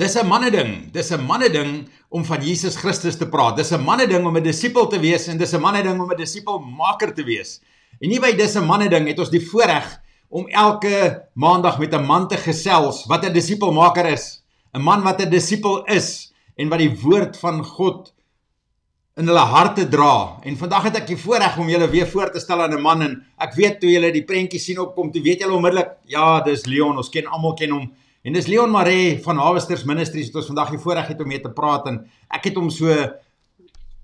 Dis 'n manneding om van Jesus Christus te praat. Dis 'n manneding om 'n disipel te wees en dis 'n manneding om 'n disipelmaker te wees. En nie by dis 'n manneding het ons die voorreg om elke maandag met 'n man te gesels wat 'n disipelmaker is. 'n Man wat 'n disipel is en wat die woord van God in hulle harte dra. En vandag het ek die voorreg om julle weer voor te stel aan 'n man en ek weet toe julle die prentjie sien opkom, toe weet julle onmiddellik, ja, dis Leon, ons almal ken hom. En dis Leon Maree van Harvesters Ministries wat ons vandag die voorreg het om mee te praat en ek het hom so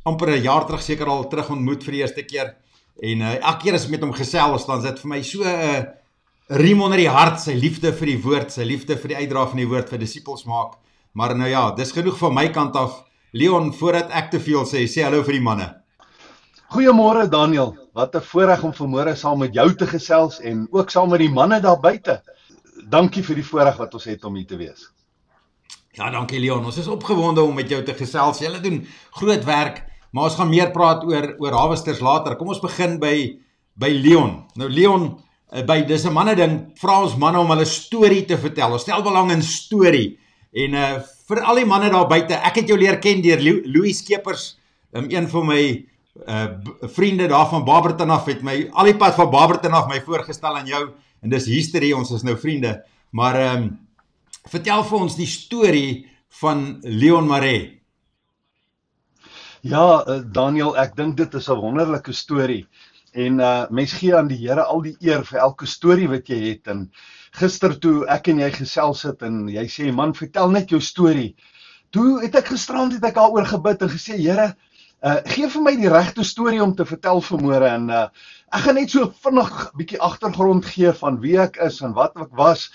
amper 'n jaar terug seker al terug ontmoet vir die eerste keer. En elke keer as ek met hom gesels, dan is dit vir my so 'n riem onder die hart, sy liefde vir die woord, sy liefde vir die uitdra van die woord vir disipels maak. Maar nou ja, dis genoeg van my kant af. Leon, voordat ek te veel sê hallo vir die manne. Goeiemôre Daniel, wat 'n voorreg om vanmôre saam met jou te gesels en ook saam met die manne daar buite. Dankie vir die voorreg wat ons het om hier te wees. Ja, dankie Leon, ons is opgewonde om met jou te gesels. Julle doen groot werk, maar ons gaan meer praat oor Harvesters later. Kom ons begin by Leon. Nou Leon, dis 'n manneding, vra ons manne om hulle storie te vertel. Ons stel belang in storie. En vir al die manne daar buite, ek het jou leer ken deur Louis Skeepers, een van my vriende daar van Barberton af, het my al die pad van Barberton af my voorgestel aan jou, en dis history, ons is nou vriende, maar vertel vir ons die storie van Leon Maree. Ja, Daniel, ek dink dit is 'n wonderlike storie, en mens gee aan die Here al die eer vir elke storie wat jy het, en gister toe ek en jy gesels het, en jy sê, man, vertel net jou storie, toe het ek gisterand daaroor gebid en gesê, Here, gee vir my die regte storie om te vertel vanmôre, en ek gaan net so vinnig bietjie agtergrond gee van wie ek is en wat ek was.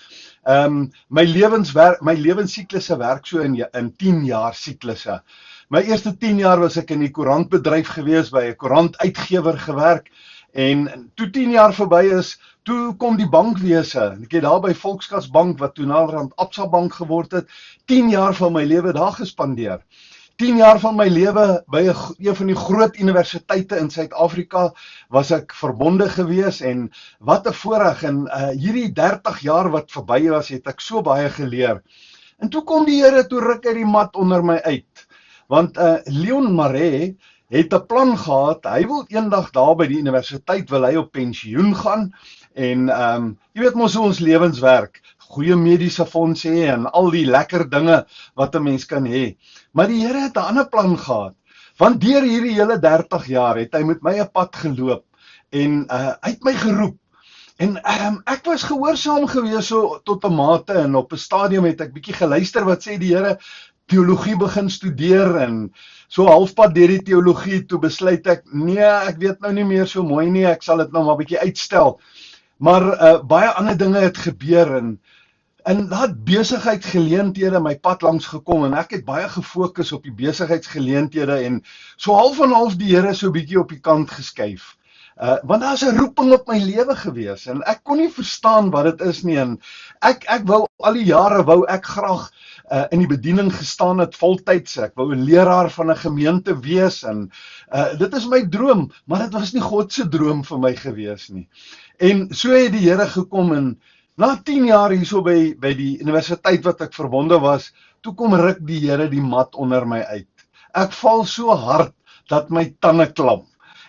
My lewensiklusse werk so in 10 jaar siklusse. My eerste 10 jaar was ek in die koerantbedryf gewees, by 'n koerantuitgewer gewerk, en toe 10 jaar verby is, toe kom die bankwese. Ek het daar by Volkskas Bank, wat toe naderhand Absa Bank geword het, 10 jaar van my lewe daar gespandeer. 10 jaar van my lewe by een van die groot universiteite in Suid-Afrika was ek verbonde gewees, en wat 'n voorreg, en hierdie 30 jaar wat verby was, het ek so baie geleer. En toe kom die Here, toe ruk hy die mat onder my uit, want Leon Maree het 'n plan gehad, hy wil eendag daar by die universiteit, wil hy op pensioen gaan, en jy weet mos hoe ons lewens werk, goeie mediese fondse hê, en al die lekker dinge wat 'n mens kan hê. Maar die Here het 'n ander plan gehad, want deur hierdie hele 30 jaar het hy met my 'n pad geloop, en hy het my geroep, en ek was gehoorsaam gewees so tot 'n mate, en op 'n stadium het ek bietjie geluister wat sê die Here, teologie begin studeer, en so halfpad deur die teologie, toe besluit ek, nee, ek weet nou nie meer so mooi nie, ek sal dit nou maar bietjie uitstel. Maar baie ander dinge het gebeur, en daar het besigheidsgeleenthede my pad langs gekom, en ek het baie gefokus op die besigheidsgeleenthede, en so half en half die Here so bietjie op die kant geskuif. Want daar is 'n roeping op my lewe gewees, en ek kon nie verstaan wat dit is nie, en ek wou al die jare, wou ek graag in die bediening gestaan het, voltyds, ek wou 'n leraar van 'n gemeente wees, en dit is my droom, maar dit was nie God se droom vir my gewees nie. En so het die Here gekom, en na 10 jaar hierso by die universiteit wat ek verbonde was, toe kom ruk die Here die mat onder my uit. Ek val so hard dat my tande klap,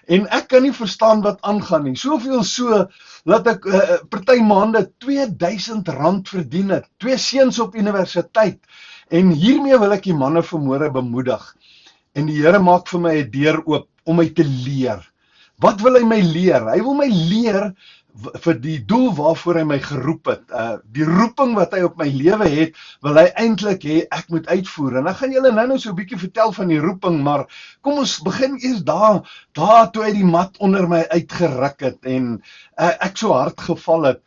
en ek kan nie verstaan wat aangaan nie, soveel so, dat ek party maande R2000 verdien het, 2 seuns op universiteit, en hiermee wil ek die manne vanmôre bemoedig, en die Here maak vir my 'n deur oop, om my te leer. Wat wil hy my leer? Hy wil my leer vir die doel waarvoor hy my geroep het, die roeping wat hy op my lewe het, wil hy eintlik hê ek moet uitvoer, en ek gaan julle nou so 'n bietjie vertel van die roeping, maar kom ons begin eers daar toe hy die mat onder my uitgeruk het, en ek so hard geval het,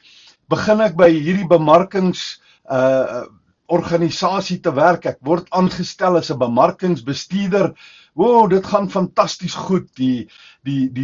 begin ek by hierdie bemarkingsorganisasie te werk, ek word aangestel as 'n bemarkingsbestuurder. Wow, dit gaan fantasties goed, die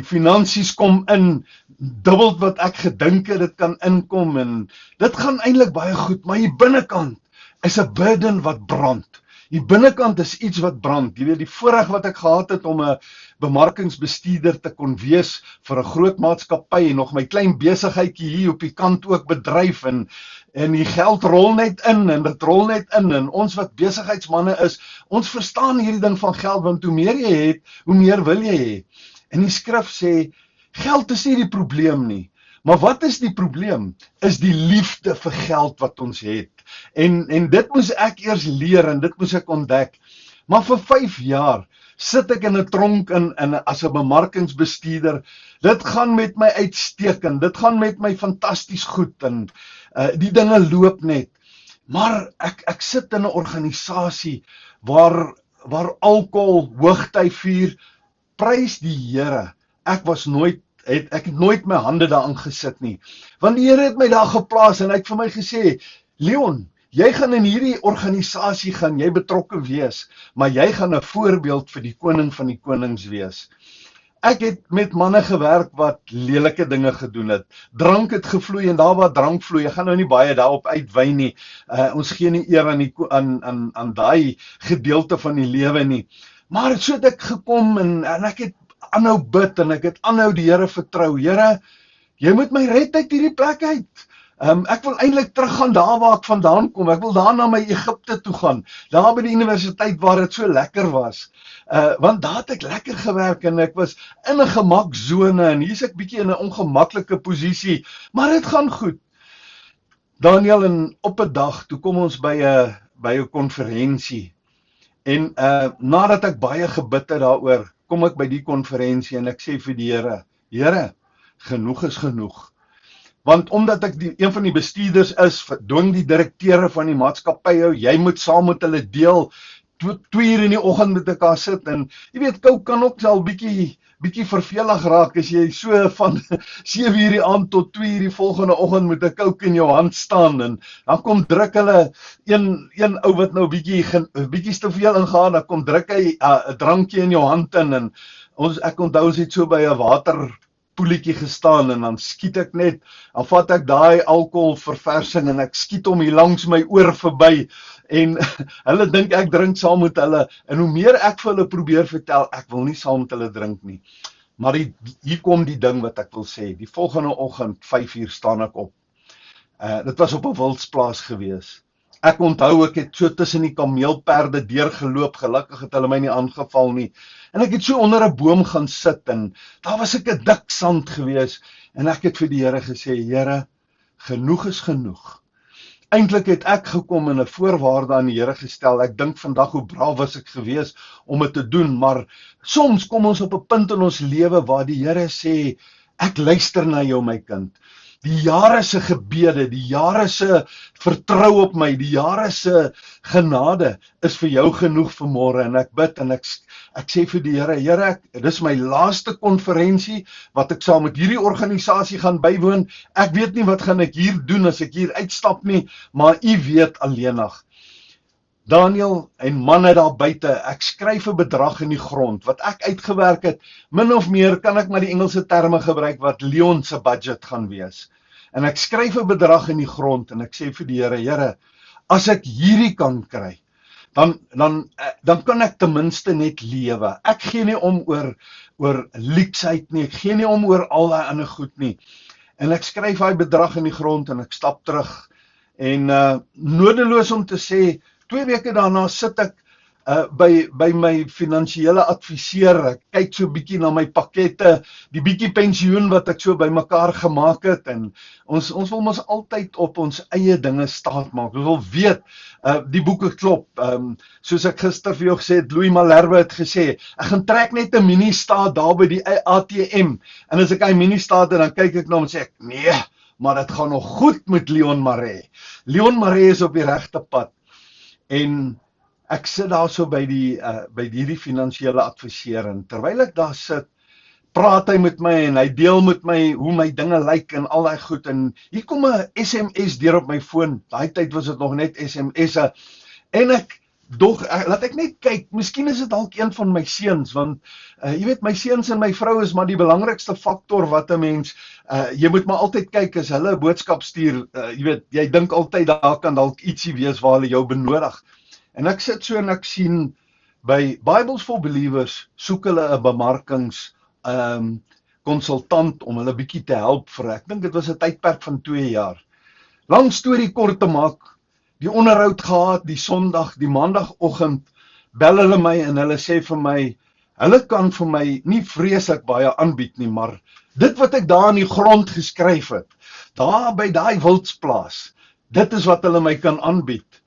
finansies kom in, dubbel wat ek gedink het, dit kan inkom, en dit gaan eintlik baie goed, maar die binnekant is 'n burden wat brand. Die binnekant is iets wat brand. Jy weet, die voorreg wat ek gehad het om 'n bemarkingsbestuurder te kon wees vir 'n groot maatskappy en nog my klein besigheidjie hier op die kant ook bedryf, en En die geld rol net in en dit rol net in en ons wat besigheidsmanne is, ons verstaan hierdie ding van geld, want hoe meer jy het, hoe meer wil jy hê. En die skrif sê, geld is nie die probleem nie. Maar wat is die probleem? Is die liefde vir geld wat ons het. En dit moes ek eers leer en dit moes ek ontdek. Maar vir 5 jaar sit ek in 'n tronk as 'n bemarkingsbestuurder. Dit gaan met my uitstekend. Dit gaan met my fantasties goed en die dinge loop net. Maar ek sit in 'n organisasie waar alkohol hoogtyd vier. Prys die Here. Ek het nooit my hande daarin gesit nie. Want die Here het my daar geplaas en hy het vir my gesê, Leon, jy gaan in hierdie organisasie gaan jy betrokke wees, maar jy gaan 'n voorbeeld vir die koning van die konings wees. Ek het met manne gewerk wat lelike dinge gedoen het. Drank het gevloei en daar waar drank vloei, ek gaan nou nie baie daarop uitwy nie. Ons gee nie eer aan daai gedeelte van die lewe nie. Maar so het ek gekom en ek het aanhou bid en ek het aanhou die Here vertrou. Here, jy moet my red uit hierdie plek uit. Ek wil eintlik teruggaan daar waar ek vandaan kom. Ek wil daar na my Egipte toe gaan. Daar by die universiteit waar dit so lekker was. Want daar het ek lekker gewerk en ek was in 'n gemaksone en hier is ek bietjie in 'n ongemaklike posisie, maar dit gaan goed. Daniel, en op 'n dag toe kom ons by 'n konferensie. En nadat ek baie gebid het daaroor, kom ek by die konferensie en ek sê vir die Here, Here, genoeg is genoeg. Want omdat ek een van die bestuurders is, dwing die direkteure van die maatskappy jou, jy moet saam met hulle deel, 2 uur in die oggend met mekaar sit en jy weet, kook kan ook al bietjie vervelig raak as jy so van 7 uur die aand tot 2 uur die volgende oggend met 'n kook in jou hand staan en dan kom druk hulle een ou wat nou bietjie te veel ingaan, dan kom druk hy 'n drankie in jou hand in en ek onthou ons het so by 'n waterpoelietjie gestaan en dan skiet ek net, dan vat ek daai alkoholverversing en ek skiet hom hier langs my oor verby en hulle dink ek drink saam met hulle en hoe meer ek vir hulle probeer vertel, ek wil nie saam met hulle drink nie. Maar hier kom die ding wat ek wil sê, die volgende oggend 5 uur staan ek op. Dit was op 'n wildsplaas gewees. Ek onthou ek het so tussen die kameelperde deurgeloop, gelukkig het hulle my nie aangeval nie. En ek het so onder 'n boom gaan sit en daar was ek 'n dik sand gewees en ek het vir die Here gesê, Here, genoeg is genoeg. Eintlik het ek gekom en 'n voorwaarde aan die Here gestel. Ek dink vandag hoe braaf was ek gewees om dit te doen, maar soms kom ons op 'n punt in ons lewe waar die Here sê, ek luister na jou my kind. Die jare se gebede, die jare se vertrou op my, die jare se genade is vir jou genoeg vanmôre en ek bid en ek sê vir die Here, Here, dis my laaste konferensie wat ek saam met hierdie organisasie gaan bywoon. Ek weet nie wat gaan ek hier doen as ek hier uitstap nie, maar U weet alleenig. Daniel en manne daar buite, ek skryf 'n bedrag in die grond wat ek uitgewerk het, min of meer kan ek maar die Engelse terme gebruik wat Leon se budget gaan wees. En ek skryf 'n bedrag in die grond en ek sê vir die Here, Here, as ek hierdie kan kry, dan kan ek ten minste net lewe. Ek gee nie om oor luksheid nie, ek gee nie om oor al daai ander goed nie. En ek skryf daai bedrag in die grond en ek stap terug. En nodeloos om te sê, 2 weke daarna sit ek by my finansiële adviseur. Ek kyk so bietjie na my pakkette, die bietjie pensioen wat ek so bymekaar gemaak het en ons wil mos altyd op ons eie dinge staat maak. Ons wil weet, die boeke klop. Soos ek gister vir jou gesê het, Louis Malherbe het gesê, ek gaan trek net 'n mini-staat daar by die ATM en as ek hy mini-staat en dan kyk ek na hom en sê ek, nee, maar dit gaan nog goed met Leon Maree. Leon Maree is op die regte pad. En ek sit daar so by hierdie finansiële adviseur en terwyl ek daar sit, praat hy met my en hy deel met my hoe my dinge lyk en al daai goed en hier kom 'n SMS deur op my foon. Daai tyd was dit nog net SMS'e en laat ek net kyk, miskien is dit dalk een van my seuns want jy weet my seuns en my vrou is maar die belangrikste faktor wat 'n mens jy moet maar altyd kyk as hulle 'n boodskap stuur, jy weet jy dink altyd daar kan dalk ietsie wees waar hulle jou benodig. En ek sit so en ek sien by Bibles for Believers soek hulle 'n bemarkings konsultant om hulle bietjie te help vir, ek dink dit was 'n tydperk van 2 jaar. Lang storie kort te maak, die onderhoud gehad, die Sondag, die Maandagoggend, bel hulle my en hulle sê vir my, hulle kan vir my nie vreeslik baie aanbied nie, maar dit wat ek daar in die grond geskryf het, daar by daai wildsplaas, dit is wat hulle my kan aanbied.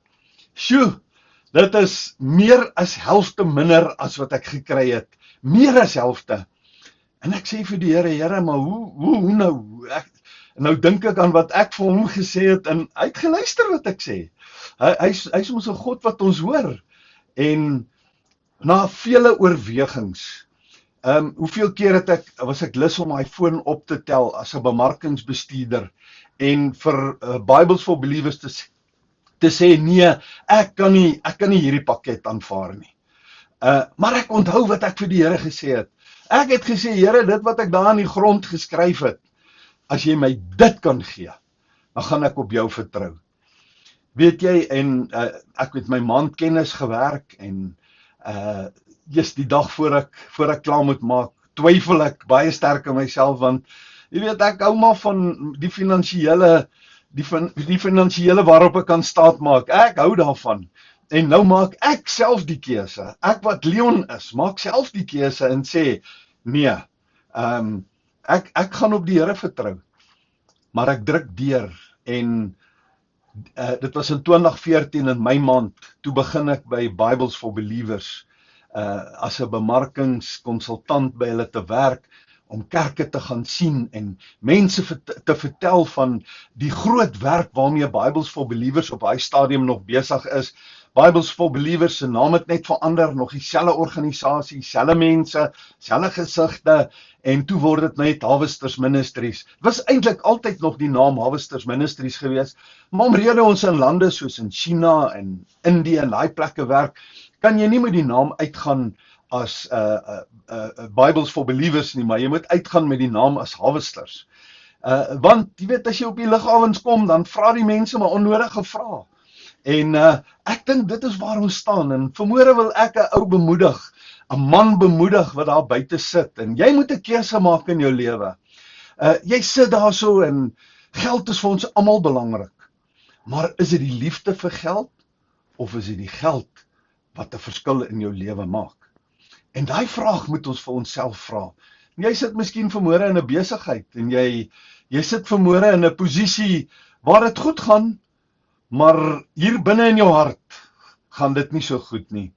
Sjoe, dit is meer as helfte minder as wat ek gekry het. Meer as helfte. En ek sê vir die Here, maar hoe nou? Nou dink ek aan wat ek vir hom gesê het en hy het geluister wat ek sê. Hy is ons 'n God wat ons hoor. En na vele oorwegings, hoeveel keer was ek lus om my foon op te tel as 'n bemarkingsbestuurder en vir Bibles for Believers te sê nee, ek kan nie hierdie pakket aanvaar nie. Maar ek onthou wat ek vir die Here gesê het. Ek het gesê, Here, dit wat ek daar in die grond geskryf het, as jy my dit kan gee, dan gaan ek op jou vertrou. Weet jy, en ek het my maand kennis gewerk en die dag voor ek klaar moet maak, twyfel ek baie sterk in myself, want jy weet, ek hou maar van die finansiële waarop ek kan staat maak. Ek hou daarvan. En nou maak ek self die keuse. Ek wat Leon is, maak self die keuse en sê, nee, ek gaan op die Here vertrou. Maar ek druk deur en dit was in 2014 in my maand, toe begin ek by Bibles for Believers as 'n bemarkingskonsultant by hulle te werk, om kerke te gaan sien en mense te vertel van die groot werk waarmee Bibles for Believers op daai stadium nog besig is. Bibles for Believers se naam het net verander, nog dieselfde organisasie, dieselfde mense, dieselfde gesigte, en toe word dit net Harvesters Ministries. Was eintlik altyd nog die naam Harvesters Ministries gewees, maar omrede ons in lande soos in China en Indië en daai plekke werk, kan jy nie met die naam uitgaan as Bibles for Believers nie, maar jy moet uitgaan met die naam as Harvesters. Want jy weet, as jy op die lughawens kom, dan vra die mense maar onnodige vrae. En ek dink dit is waar ons staan, en vanmôre wil ek 'n ou bemoedig, 'n man bemoedig wat daar buite sit, en jy moet 'n keuse maak in jou lewe. Jy sit daar so, en geld is vir ons almal belangrik, maar is dit die liefde vir geld, of is dit die geld wat 'n verskil in jou lewe maak? En daai vraag moet ons vir onsself vra. Jy sit miskien vanmôre in 'n besigheid, en jy sit vanmôre in 'n posisie waar dit goed gaan, maar hier binne in jou hart gaan dit nie so goed nie.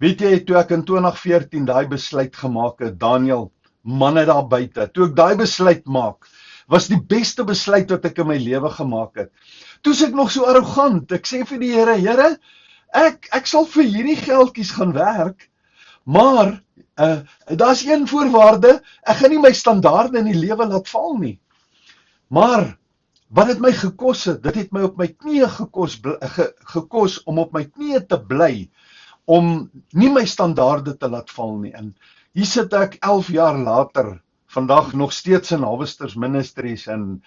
Weet jy, toe ek in 2014 daai besluit gemaak het, Daniel, manne daar buite, toe ek daai besluit maak, was die beste besluit wat ek in my lewe gemaak het. Toe is ek nog so arrogant, ek sê vir die Here, Here, ek sal vir hierdie geldjies gaan werk, maar daar's een voorwaarde, ek gaan nie my standaarde in die lewe laat val nie. Maar wat het my gekos het? Dit het my op my knieë gekos om op my knieë te bly, om nie my standaarde te laat val nie. En hier sit ek 11 jaar later, vandag nog steeds in Harvesters Ministries, en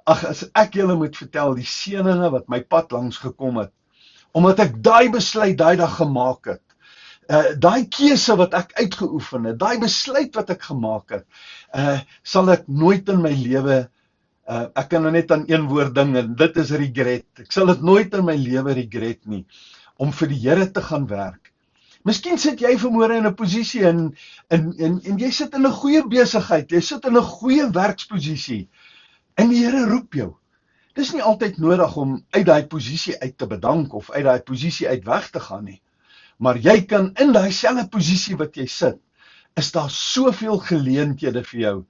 as ek julle moet vertel, die seëninge wat my pad langs gekom het, omdat ek daai besluit daai dag gemaak het, daai keuse wat ek uitgeoefen het, daai besluit wat ek gemaak het, sal ek nooit in my lewe, ek kan nou net aan een woord ding, en dit is regret. Ek sal dit nooit in my lewe regret nie, om vir die Here te gaan werk. Miskien sit jy vanmôre in 'n posisie, en jy sit in 'n goeie besigheid, jy sit in 'n goeie werksposisie, en die Here roep jou. Dis nie altyd nodig om uit daai posisie uit te bedank, of uit daai posisie uit weg te gaan nie. Maar jy kan in daai selfde posisie wat jy sit, is daar soveel geleenthede vir jou.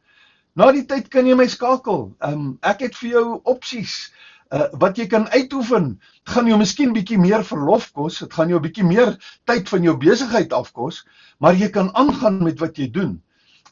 Na die tyd kan jy my skakel. Ek het vir jou opsies wat jy kan uitoefen. Het gaan jou miskien bietjie meer verlof kos, het gaan jou bietjie meer tyd van jou besigheid afkos, maar jy kan aangaan met wat jy doen,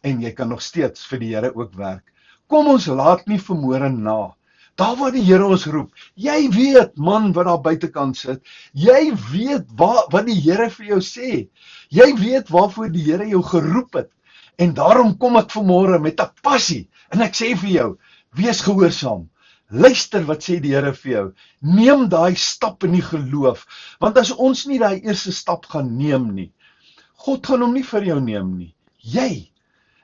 en jy kan nog steeds vir die Here ook werk. Kom ons laat nie vanmôre na. Daar waar die Here ons roep, jy weet, man wat daar buitekant sit, jy weet wat die Here vir jou sê, jy weet waarvoor die Here jou geroep het, en daarom kom ek vanmôre met 'n passie, en ek sê vir jou, wees gehoorsaam, luister wat sê die Here vir jou, neem daai stap in die geloof, want as ons nie daai eerste stap gaan neem nie, God gaan hom nie vir jou neem nie,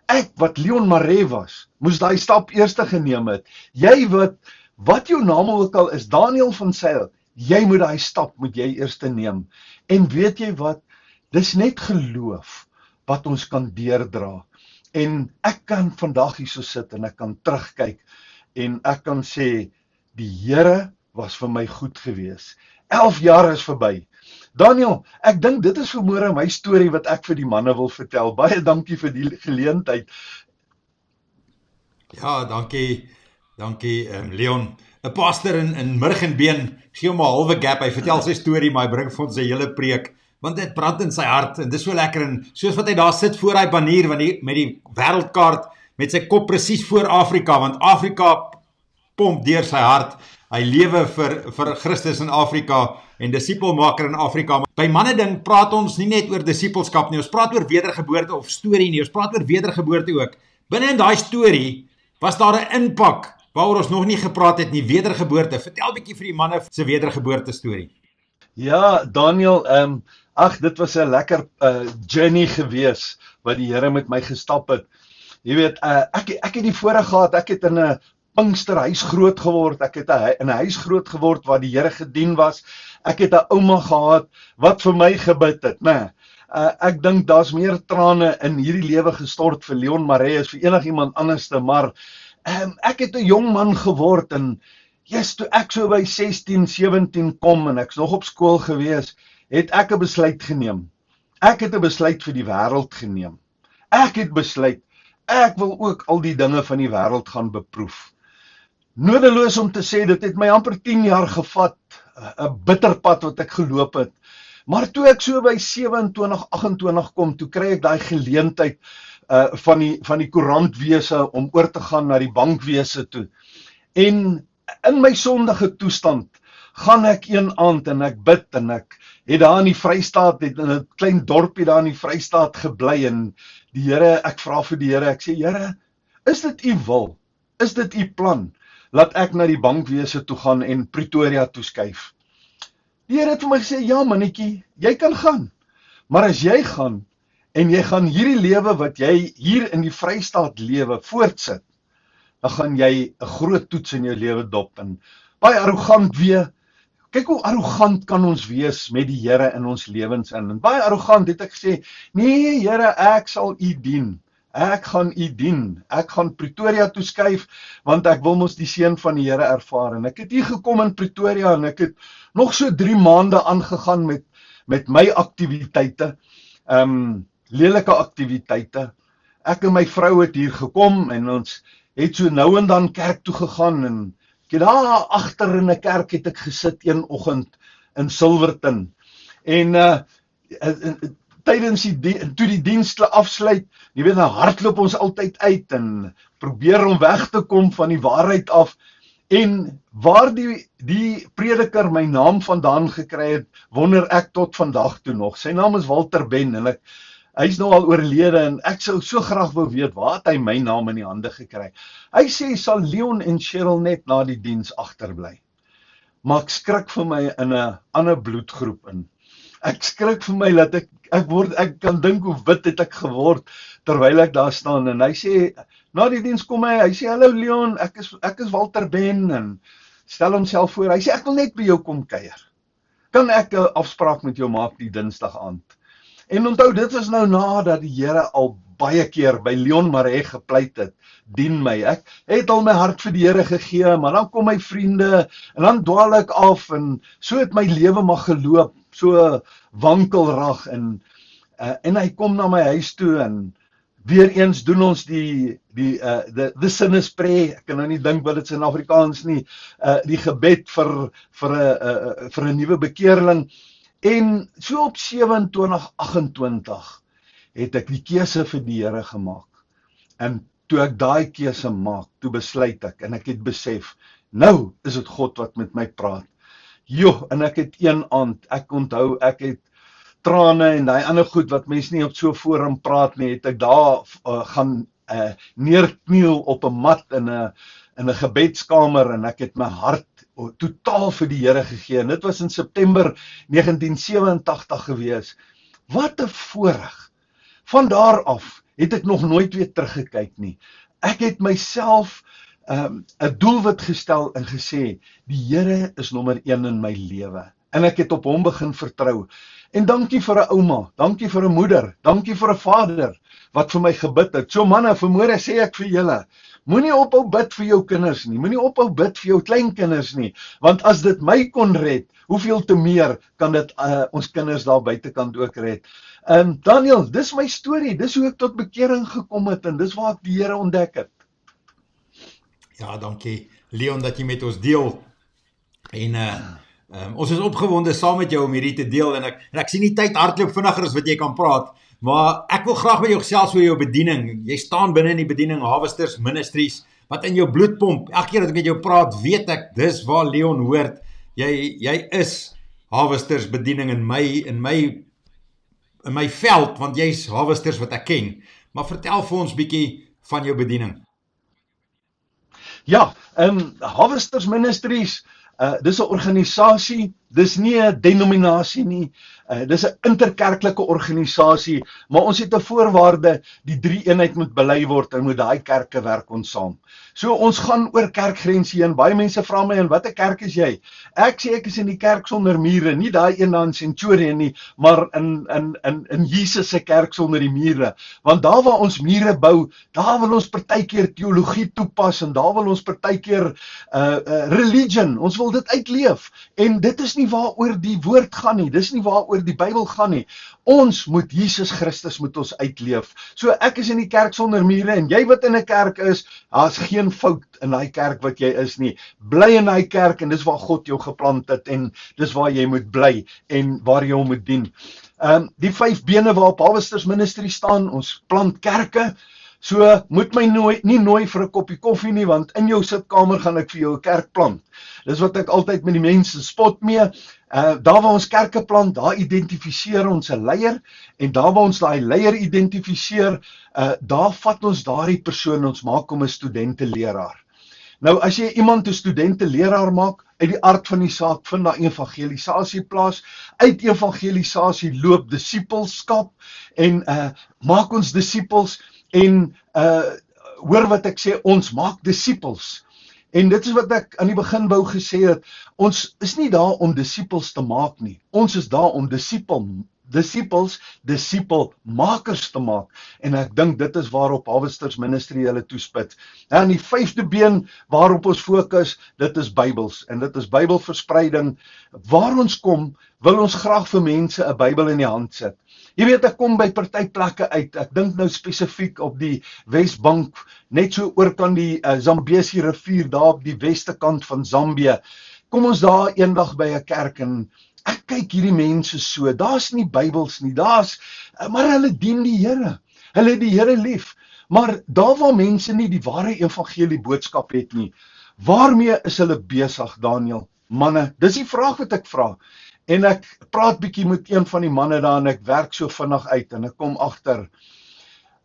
ek wat Leon Maree was, moes daai stap eerste geneem het, jy wat jou naam ook al is, Daniel van Sail, jy moet daai stap, moet jy eers neem. En weet jy wat, dis net geloof wat ons kan deurdra. En ek kan vandag hier so sit en ek kan terugkyk en ek kan sê, die Here was vir my goed gewees. 11 jaar is verby. Daniel, ek dink dit is vanmôre my storie wat ek vir die manne wil vertel. Baie dankie vir die geleentheid. Ja, dankie Leon. 'n Pastor in Murgenbeen gee hom 'n halwe gap. Hy vertel sy storie, maar hy bring vir ons 'n hele preek, want dit brand in sy hart en dis so lekker. En soos wat hy daar sit voor hy banier met die wêreldkaart, met sy kop presies voor Afrika, want Afrika pomp deur sy hart. Hy lewe vir Christus in Afrika en disipelmaker in Afrika. By Manneding praat ons nie net oor disipelskap nie, ons praat oor wedergeboorte of storie nie, ons praat oor wedergeboorte ook. Binne in daai storie was daar 'n impak waaroor ons nog nie gepraat het nie, wedergeboorte. Vertel 'n bietjie vir die manne se wedergeboorte storie. Ja, Daniel, dit was 'n lekker journey gewees wat die Here met my gestap het. Jy weet, ek het die voorreg gehad, ek het in 'n Pinksterhuis groot geword, ek het in 'n huis groot geword waar die Here gedien was. Ek het 'n ouma gehad wat vir my gebid het, né? Ek dink daar's meer trane in hierdie lewe gestort vir Leon Maree as vir enigiemand anderste, maar ek het 'n jong man geword en toe ek so by 16, 17 kom en ek's nog op skool gewees, het ek 'n besluit geneem. Ek het 'n besluit vir die wêreld geneem. Ek het besluit, ek wil ook al die dinge van die wêreld gaan beproef. Nodeloos om te sê, dit het my amper 10 jaar gevat, 'n bitter pad wat ek geloop het. Maar toe ek so by 27, 28 kom, toe kry ek daai geleentheid van die koerantwese om oor te gaan na die bankwese toe. En in my sondige toestand gaan ek een aand en ek bid en ek het daar in die Vrystaat, in 'n klein dorpie daar in die Vrystaat gebly en die Here, ek vra vir die Here, ek sê, Here, is dit u wil? Is dit u plan? Laat ek na die bankwese toe gaan en Pretoria toe skuif. Die Here het vir my gesê, ja mannetjie, jy kan gaan. Maar as jy gaan, en jy gaan hierdie lewe wat jy hier in die Vrystaat lewe voortsit, dan gaan jy 'n groot toets in jou lewe dop en baie arrogant wees. Kyk hoe arrogant kan ons wees met die Here in ons lewens in. En baie arrogant het ek gesê, nee Here, ek sal u dien. Ek gaan u dien. Ek gaan Pretoria toe skuif, want ek wil mos die seën van die Here ervaar. En ek het hier gekom in Pretoria en ek het nog so 3 maande aangegaan met my aktiwiteite, lelike aktiwiteite. Ek en my vrou het hier gekom en ons het so nou en dan kerk toe gegaan en ek het daar agter in 'n kerk het ek gesit een oggend in Silverton. En tydens toe die dienste afsluit, jy weet, nou hardloop ons altyd uit en probeer om weg te kom van die waarheid af. En waar die prediker my naam vandaan gekry het, wonder ek tot vandag toe nog. Sy naam is Walter Ben en hy's nou al oorlede en ek sou so graag wou weet waar het hy my naam in die hande gekry. Hy sê, sal Leon en Cheryl net na die diens agterbly. Maar ek skrik vir my in 'n ander bloedgroep in. Ek skrik vir my dat ek kan dink hoe wit het ek geword terwyl ek daar staan en hy sê, na die diens kom hy sê, hallo Leon, ek is Walter Ben en stel homself voor, hy sê, ek wil net by jou kom kuier. Kan ek 'n afspraak met jou maak die Dinsdag aand? En onthou, dit was nou nadat die Here al baie keer by Leon Maree gepleit het, dien my. Ek het al my hart vir die Here gegee, maar dan kom my vriende en dan dwaal ek af en so het my lewe maar geloop, so wankelrag en hy kom na my huis toe en weer eens doen ons die sinnespreek, ek kan nou nie dink wat dit is in Afrikaans nie, die gebed vir 'n nuwe bekeerling. En so op 27, 28 het ek die keuse vir die Here gemaak. En toe ek daai keuse maak, toe besluit ek en ek het besef, nou is dit God wat met my praat. En ek het een aand, ek onthou, ek het trane en daai ander goed wat mense nie op so forum praat nie, het ek daar gaan neerkniel op 'n mat in 'n gebedskamer en ek het my hart totaal vir die Here gegee. En dit was in September 1987 gewees. Wat 'n voorreg. Van daar af het ek nog nooit weer teruggekyk nie. Ek het myself 'n doelwit gestel en gesê, die Here is nommer 1 in my lewe. En ek het op hom begin vertrou. En dankie vir 'n ouma, dankie vir 'n moeder, dankie vir 'n vader wat vir my gebid het. So manne, vanmôre sê ek vir julle, moenie ophou bid vir jou kinders nie, moenie ophou bid vir jou kleinkinders nie, want as dit my kon red, hoeveel te meer kan dit ons kinders daar buitekant ook red. Daniel, dis my storie, dis hoe ek tot bekering gekom het en dis waar ek die Here ontdek het. Ja, dankie Leon dat jy met ons deel. En ons is opgewonde saam met jou om hierdie te deel en ek sien die tyd hardloop vinniger as wat jy kan praat, maar ek wil graag met jou gesels oor jou bediening. Jy staan binne in die bediening Harvesters Ministries wat in jou bloed pomp. Elke keer dat ek met jou praat, weet ek dis waar Leon hoort. Jy is Harvesters bediening in my veld, want jy's Harvesters wat ek ken. Maar vertel vir ons bietjie van jou bediening. Ja, Harvesters Ministries, dis 'n organisasie, dis nie 'n denominasie nie, dis 'n interkerklike organisasie, maar ons het 'n voorwaarde, die drie eenheid moet bely word en moet daai kerke werk ons saam. So ons gaan oor kerkgrense heen. Baie mense vra my, en watter kerk is jy? Ek sê ek is in die kerk sonder mure, nie daai een daar in Centurion nie, maar in Jesus se kerk sonder die mure. Want daar waar ons mure bou, daar wil ons partykeer teologie toepas en daar wil ons partykeer religion, ons wil dit uitleef. En dit is nie waaroor die woord gaan nie, dis nie waaroor die Bybel gaan nie. Ons moet Jesus Christus moet ons uitleef. So ek is in die kerk sonder mure en jy wat in 'n kerk is, daar's geen fout in daai kerk wat jy is nie. Bly in daai kerk en dis waar God jou geplant het en dis waar jy moet bly en waar jy hom moet dien. Die 5 bene waarop Harvesters Ministry staan, ons plant kerke. So moet my nie nooi vir 'n koppie koffie nie, want in jou sitkamer gaan ek vir jou 'n kerk plant. Dis wat ek altyd met die mense spot mee. Daar waar ons kerke plant, daar identifiseer ons 'n leier en daar waar ons daai leier identifiseer, daar vat ons daardie persoon, ons maak hom 'n studente-leraar. Nou as jy iemand 'n studente-leraar maak, uit die aard van die saak vind daar evangelisasie plaas. Uit evangelisasie loop disippelskap en maak ons disippels en hoor wat ek sê, ons maak disippels. En dit is wat ek aan die begin wou gesê het, ons is nie daar om disippels te maak nie. Ons is daar om disipelmakers te maak. En ek dink dit is waarop Harvesters Ministry hulle toespit. En die 5de been waarop ons fokus, dit is Bybels. En dit is Bybelverspreiding. Waar ons kom, wil ons graag vir mense 'n Bybel in die hand sit. Jy weet, ek kom by party plekke uit. Ek dink nou spesifiek op die Wesbank, net so oor kan die Zambesi rivier, daar op die weste kant van Zambië. Kom ons daar eendag by 'n kerk en ek kyk hierdie mense so, daar's nie Bybels nie, maar hulle dien die Here. Hulle het die Here lief. Maar daar waar mense nie die ware evangelie boodskap het nie, waarmee is hulle besig, Daniel? Manne, dis die vraag wat ek vra. En ek praat bietjie met een van die manne daar en ek werk so vinnig uit en ek kom agter.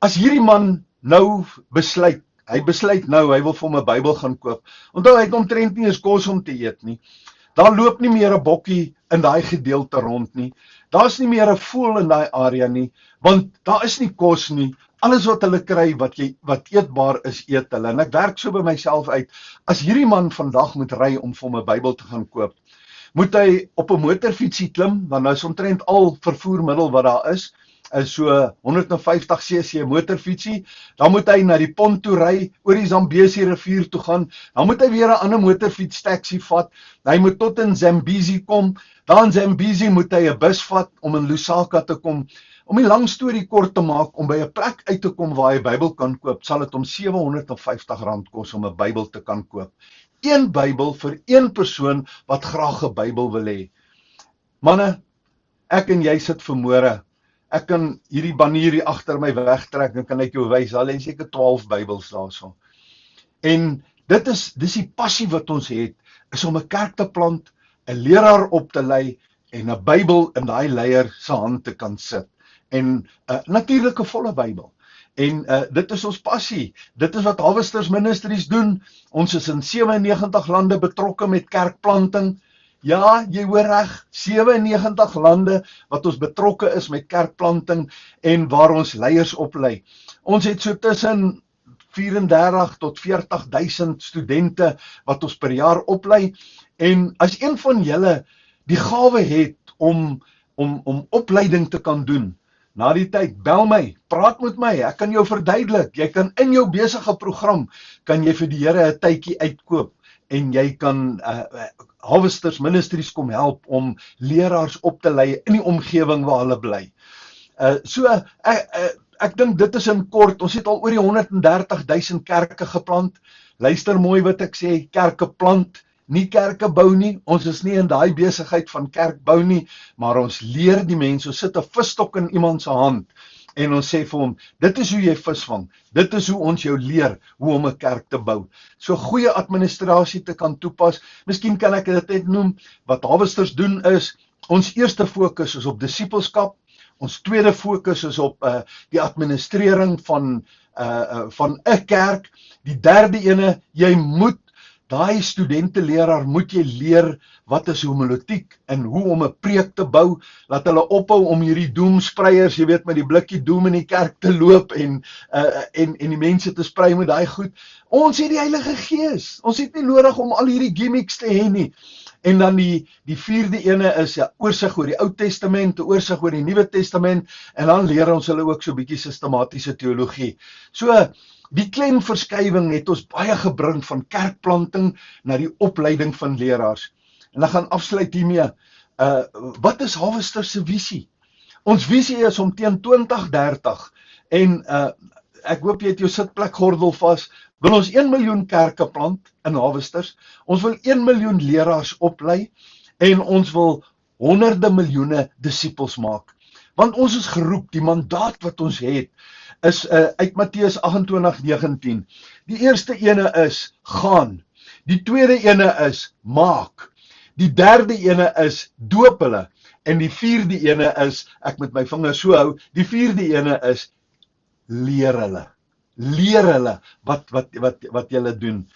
As hierdie man nou besluit, hy wil vir hom 'n Bybel gaan koop. Onthou, hy het omtrent nie eens kos om te eet nie. Daar loop nie meer 'n bokkie in daai gedeelte rond nie. Daar's nie meer 'n voël in daai area nie, want daar is nie kos nie. Alles wat hulle kry, wat eetbaar is, eet hulle. En ek werk so by myself uit, as hierdie man vandag moet ry om vir hom 'n Bybel te gaan koop, moet hy op 'n motorfietsie klim, want nou is omtrent al vervoermiddel wat daar is so 150cc motorfietsie, dan moet hy na die pont toe ry, oor die Zambesi rivier toe gaan, dan moet hy weer 'n ander motorfiets taxi vat, hy moet tot in Zambezi kom, dan in Zambezi moet hy 'n bus vat om in Lusaka te kom. Om die lang storie kort te maak, om by 'n plek uit te kom waar hy 'n Bybel kan koop, sal dit hom R750 kos om 'n Bybel te kan koop. Een Bybel vir een persoon wat graag 'n Bybel wil hê. Manne, ek en jy sit vanmôre. Ek kan hierdie banier hier agter my wegtrek, dan kan ek jou wys, daar lê seker 12 Bybels daarso. En dis die passie wat ons het, is om 'n kerk te plant, 'n leraar op te lei en 'n Bybel in daai leier se hand te kan sit. En natuurlik 'n volle Bybel. En dit is ons passie. Dit is wat Harvesters Ministries doen. Ons is in 97 lande betrokke met kerkplanting. Ja, jy hoor reg, 97 lande wat ons betrokke is met kerkplanting en waar ons leiers oplei. Ons het so tussen 34 tot 40.000 studente wat ons per jaar oplei. En as een van julle die gawe het om opleiding te kan doen, na die tyd, bel my, praat met my, ek kan jou verduidelik, jy kan in jou besige program, kan jy vir die Here 'n tydjie uitkoop, en jy kan Harvesters Ministries kom help om leraars op te lei in die omgewing waar hulle bly. Ek dink dit is in kort, ons het al oor die 130.000 kerke geplant. Luister mooi wat ek sê, kerke plant, nie kerke bou nie. Ons is nie in daai besigheid van kerk bou nie, maar ons leer die mense, ons sit 'n visstok in iemand se hand en ons sê vir hom, dit is hoe jy visvang, dit is hoe ons jou leer hoe om 'n kerk te bou. So goeie administrasie te kan toepas. Miskien kan ek dit net noem, wat Harvesters doen is, ons eerste fokus is op disippelskap, ons tweede fokus is op die administrering van 'n kerk, die derde ene, jy moet daai studenteleraar moet jy leer wat is homiletiek en hoe om 'n preek te bou, laat hulle ophou om hierdie doemspreiers, jy weet, met die blikkie doem in die kerk te loop en die mense te sprei met daai goed. Ons het die Heilige Gees. Ons het nie nodig om al hierdie gimmicks te hê nie. En dan die vierde ene is oorsig oor die Ou Testament, oorsig oor die Nuwe Testament, en dan leer ons hulle ook so 'n bietjie sistematiese teologie. So die klemverskywing het ons baie gebring van kerkplanting na die opleiding van leraars. En dan gaan afsluit hiermee, wat is Harvesters se visie? Ons visie is om teen 2030, en ek hoop jy het jou sitplekgordel vas, wil ons 1 miljoen kerke plant in Harvesters, ons wil 1 miljoen leraars oplei, en ons wil honderde miljoene disippels maak. Want ons is geroep, die mandaat wat ons het, is uit Matteus 28:19. Die eerste ene is, gaan. Die tweede ene is, maak. Die derde ene is, doop hulle. En die vierde ene is, ek met my vinger so hou, die vierde ene is, leer hulle. Leer hulle wat julle doen.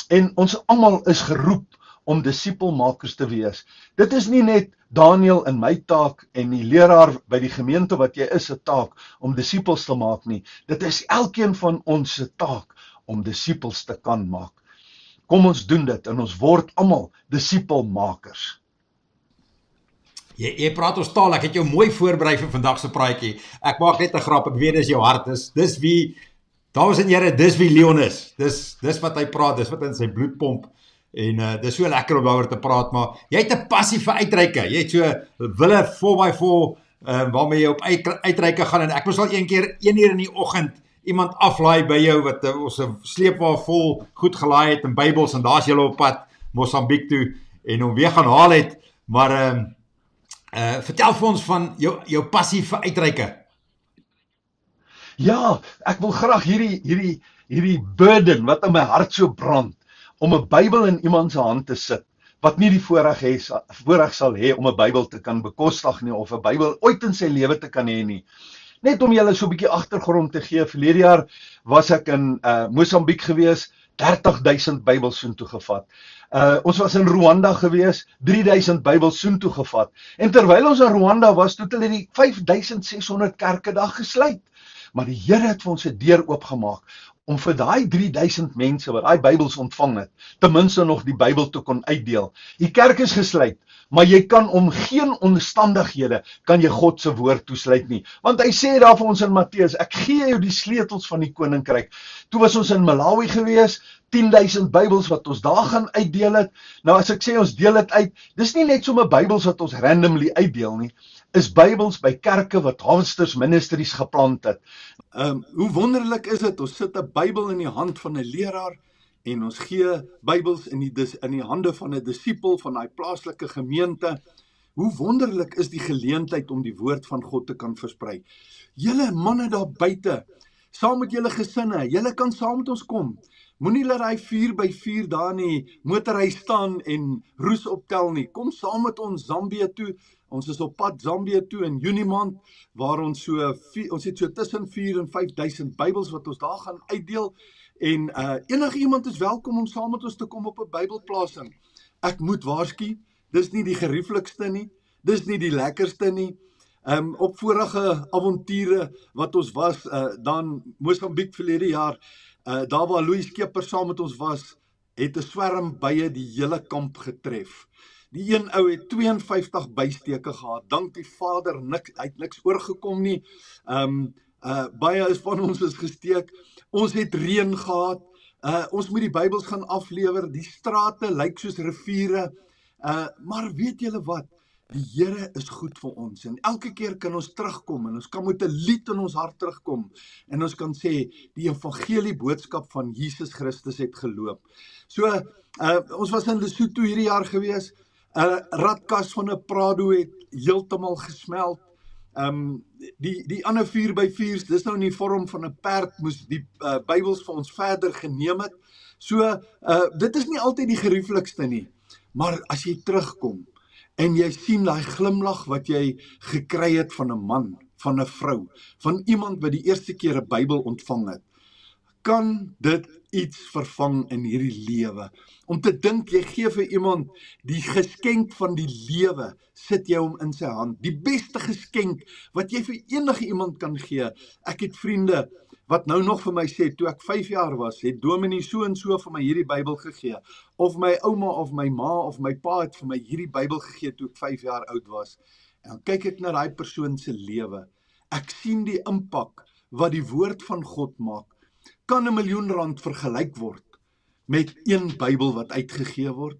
En ons almal is geroep om disipelmakers te wees. Dit is nie net Daniel in my taak en die leraar by die gemeente wat jy is 'n taak om disipels te maak nie. Dit is elkeen van ons se taak om disipels te kan maak. Kom ons doen dit en ons word almal disipelmakers. Jy praat ons taal, ek het jou mooi voorberei vir vandag se praatjie. Ek maak net 'n grap, ek weet dis jou hart is. Dis wie, dames en here, dis wie Leon is. Dis wat hy praat, dis wat in sy bloed pomp. En dis so lekker om daaroor te praat, maar jy het 'n passie vir uitreike. Jy het so wille 4x4 waarmee jy op uitreike gaan, en ek moes al een keer 1 uur in die oggend iemand aflaai by jou wat ons 'n sleepwa vol goed gelaai het in Bybels, en daar's julle op pad Mosambiek toe en hom weer gaan haal het. Maar vertel vir ons van jou passie vir uitreike. Ja, ek wil graag hierdie burden wat in my hart so brand, om 'n Bybel in iemand se hand te sit, wat nie die voorreg sal hê om 'n Bybel te kan bekostig nie, of 'n Bybel ooit in sy lewe te kan hê nie. Net om julle so 'n bietjie agtergrond te gee, verlede jaar was ek in Mosambiek gewees, 30.000 Bybels soontoe gevat. Ons was in Rwanda gewees, 3.000 Bybels soontoe gevat. En terwyl ons in Rwanda was, het hulle die 5.600 kerke daar gesluit. Maar die Here het vir ons 'n deur oopgemaak om vir daai 3.000 mense wat daai Bybels ontvang het, ten minste nog die Bybel te kon uitdeel. Die kerk is gesluit, maar jy kan om geen omstandighede kan jy God se woord toesluit nie. Want hy sê daar vir ons in Matteus, ek gee jou die sleutels van die koninkryk. Toe was ons in Malawi gewees, 10.000 Bybels wat ons daar gaan uitdeel het. Nou as ek sê ons deel dit uit, dis nie net sommer Bybels wat ons randomly uitdeel nie, is Bybels by kerke wat Harvesters Ministries geplant het. Hoe wonderlik is dit, ons sit 'n Bybel in die hand van 'n leraar en ons gee Bybels in die hande van 'n disipel van daai plaaslike gemeente. Hoe wonderlik is die geleentheid om die woord van God te kan versprei. Julle manne daar buite, saam met julle gesinne, julle kan saam met ons kom. Moenie laat hy 4x4 daar in die motorry staan en roes optel nie. Kom saam met ons Zambië toe. Ons is op pad Zambië toe in Junie maand, waar ons het so tussen 4.000 en 5.000 Bybels wat ons daar gaan uitdeel. En enige iemand is welkom om saam met ons te kom op 'n Bybelplasing. Ek moet waarsku, dis nie die gerieflikste nie, dis nie die lekkerste nie. Op vorige avonture wat ons was, dan Mosambiek verlede jaar, daar waar Louis Skeper saam met ons was, het 'n swerm bye die hele kamp getref. Die een ou het 52 bysteke gehad. Dank die Vader, hy het niks oorgekom nie. Baie is van ons is gesteek. Ons het reën gehad. Ons moet die Bybels gaan aflewer. Die strate lyk soos riviere. Maar weet julle wat? Die Here is goed vir ons en elke keer kan ons terugkom en ons kan met 'n lied in ons hart terugkom en ons kan sê die evangelie boodskap van Jesus Christus het geloop. So, ons was in Lesotho hierdie jaar gewees. Radkas van 'n Prado het heeltemal gesmelt. Die ander 4x4's, dis nou in die vorm van 'n perd, moes die Bybels vir ons verder geneem het. So, dit is nie altyd die gerieflikste nie, maar as jy terugkom en jy sien daai glimlag wat jy gekry het van 'n man, van 'n vrou, van iemand wat die eerste keer 'n Bybel ontvang het, kan dit iets vervang in hierdie lewe. Om te dink, jy gee vir iemand die geskenk van die lewe, sit jy hom in sy hand. Die beste geskenk wat jy vir enige iemand kan gee. Ek het vriende wat nou nog vir my sê, toe ek 5 jaar was, het dominee so en so vir my hierdie Bybel gegee. Of my ouma of my ma of my pa het vir my hierdie Bybel gegee toe ek 5 jaar oud was. En dan kyk ek na daai persoon se lewe. Ek sien die impak wat die woord van God maak. Kan 'n miljoen rand vergelyk word met een Bybel wat uitgegee word?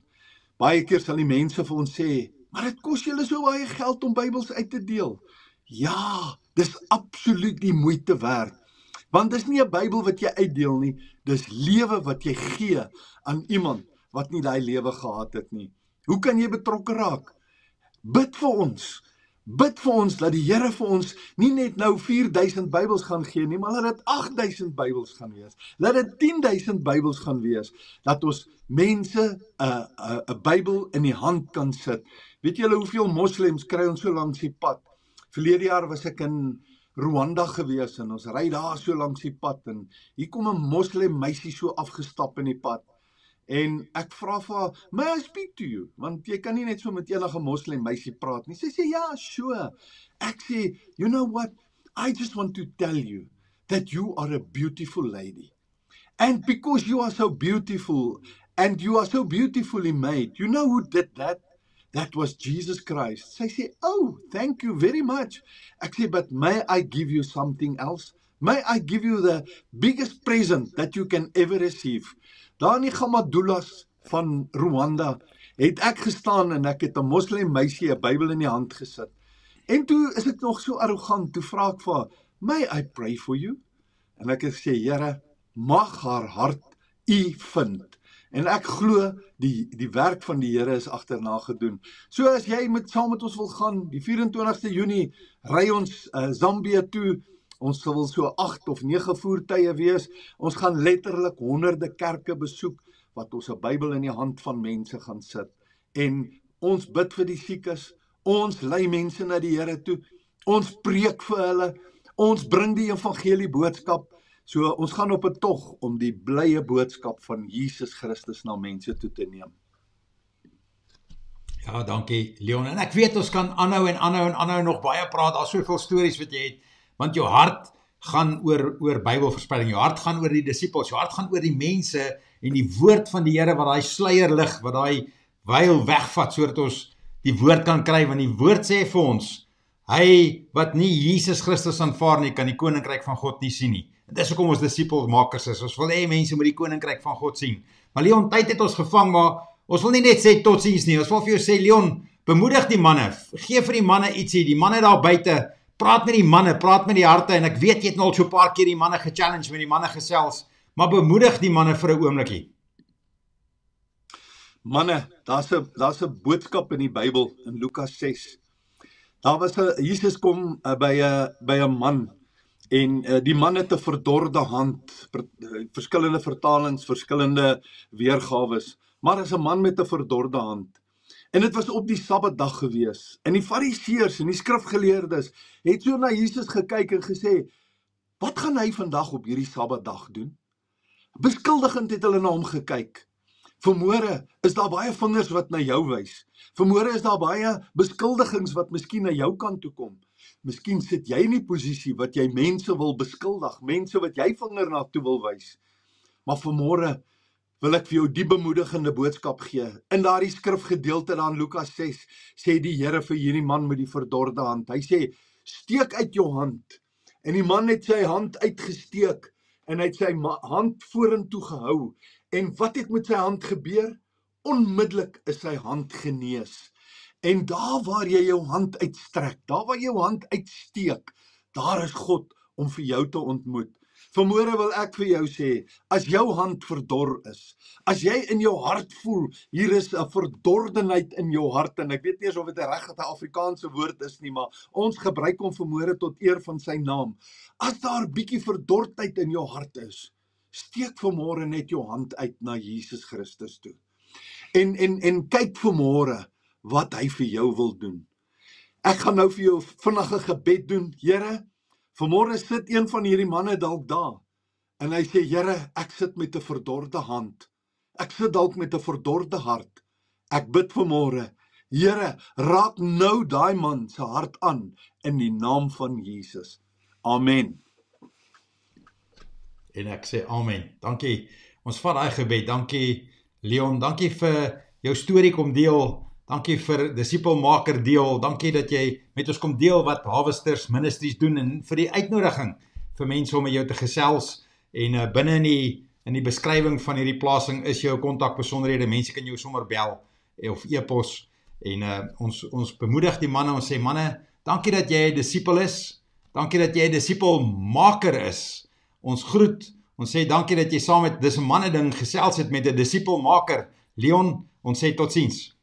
Baie keer sal die mense vir ons sê, maar dit kos julle so baie geld om Bybels uit te deel. Ja, dis absoluut die moeite werd. Want dis nie 'n Bybel wat jy uitdeel nie, dis lewe wat jy gee aan iemand wat nie daai lewe gehad het nie. Hoe kan jy betrokke raak? Bid vir ons. Bid vir ons dat die Here vir ons nie net nou 4000 Bybels gaan gee nie, maar dat dit 8000 Bybels gaan wees. Laat dit 10.000 Bybels gaan wees. Dat ons mense 'n Bybel in die hand kan sit. Weet julle hoeveel moslems kry ons so langs die pad? Verlede jaar was ek in Rwanda gewees en ons ry daar so langs die pad en hier kom 'n moslem meisie so afgestap in die pad. En ek vra vir haar, "May I speak to you?" Want jy kan nie net so met enige moslem meisie praat nie. Sy sê, "Ja, sure." Ek sê, "You know what? I just want to tell you that you are a beautiful lady. And because you are so beautiful and you are so beautifully made, you know who did that? That was Jesus Christ." Sy sê, "Oh, thank you very much." Ek sê, "But may I give you something else? May I give you the biggest present that you can ever receive?" Daar in die Gamadulas van Rwanda het ek gestaan en ek het 'n moslim meisie 'n Bybel in die hand gesit. En toe is ek nog so arrogant, toe vra ek vir haar, "May I pray for you?" En ek het gesê, "Here, mag haar hart U vind." En ek glo die werk van die Here is agterna gedoen. So as jy saam met ons wil gaan, die 24ste Junie ry ons Zambië toe. Ons sal so 8 of 9 voertuie wees. Ons gaan letterlik honderde kerke besoek, wat ons 'n Bybel in die hand van mense gaan sit. En ons bid vir die siekes, ons lei mense na die Here toe, ons preek vir hulle, ons bring die evangelie boodskap. So ons gaan op 'n tog om die blye boodskap van Jesus Christus na mense toe te neem. Ja, dankie Leon. En ek weet ons kan aanhou nog baie praat. Daar's soveel stories wat jy het. Want jou hart gaan oor Bybelverspreiding, jou hart gaan oor die disippels, jou hart gaan oor die mense en die woord van die Here wat daai sluier lig, wat daai veil wegvat sodat ons die woord kan kry, want die woord sê vir ons, hy wat nie Jesus Christus aanvaar nie, kan die koninkryk van God nie sien nie. En dis hoekom ons disipelmakers is. Ons wil hê mense moet die koninkryk van God sien. Maar Leon, tyd het ons gevang, maar ons wil nie net sê totsiens nie. Ons wil vir jou sê, Leon, bemoedig die manne, gee vir die manne ietsie, die manne daar buite. Praat met die manne, praat met die harte, en ek weet jy het nou al so 'n paar keer die manne gechallenge, met die manne gesels, maar bemoedig die manne vir 'n oombliekie. Manne, daar's 'n boodskap in die Bybel, in Lukas 6. Daar was Jesus kom by 'n man, en die man het 'n verdorde hand, verskillende vertalings, verskillende weergawes, maar is 'n man met 'n verdorde hand. En dit was op die Sabbatdag gewees. En die Fariseërs en die skrifgeleerdes het so na Jesus gekyk en gesê, "Wat gaan hy vandag op hierdie Sabbatdag doen?" Beskuldigend het hulle na hom gekyk. Vanmôre is daar baie vingers wat na jou wys. Vanmôre is daar baie beskuldigings wat miskien na jou kant toe kom. Miskien sit jy in die posisie wat jy mense wil beskuldig, mense wat jy vinger na toe wil wys. Maar vanmôre wil ek vir jou die bemoedigende boodskap gee. In daardie skrifgedeelte daar in Lukas 6 sê die Here vir hierdie man met die verdorde hand. Hy sê, steek uit jou hand. En die man het sy hand uitgesteek en hy het sy hand vorentoe gehou. En wat het met sy hand gebeur? Onmiddellik is sy hand genees. En daar waar jy jou hand uitstrek, daar waar jy jou hand uitsteek, daar is God om vir jou te ontmoet. Vanmôre wil ek vir jou sê, as jou hand verdor is, as jy in jou hart voel, hier is 'n verdordenheid in jou hart, en ek weet nie eens of dit 'n regte Afrikaanse woord is nie, maar ons gebruik hom vanmôre tot eer van sy naam. As daar bietjie verdordheid in jou hart is, steek vanmôre net jou hand uit na Jesus Christus toe. En kyk vanmôre wat hy vir jou wil doen. Ek gaan nou vir jou vinnige gebed doen. Here, vanmôre sit een van hierdie manne dalk daar, en hy sê, Here, ek sit met 'n verdorde hand. Ek sit dalk met 'n verdorde hart. Ek bid vanmôre, Here, raak nou daai man se hart aan, in die naam van Jesus. Amen. En ek sê amen. Dankie. Ons vat daai gebed. Dankie Leon. Dankie vir jou storie kom deel. Dankie vir disipelmaker deel. Dankie dat jy met ons kom deel wat Harvesters Ministries doen en vir die uitnodiging vir mense om met jou te gesels. En binne in die beskrywing van hierdie plasing is jou kontakbesonderhede. Mense kan jou sommer bel of e-pos. En ons bemoedig die manne. Ons sê manne, dankie dat jy 'n disipel is. Dankie dat jy 'n disipelmaker is. Ons groet. Ons sê dankie dat jy saam met dis 'n manne ding gesels het met 'n disipelmaker. Leon, ons sê totsiens.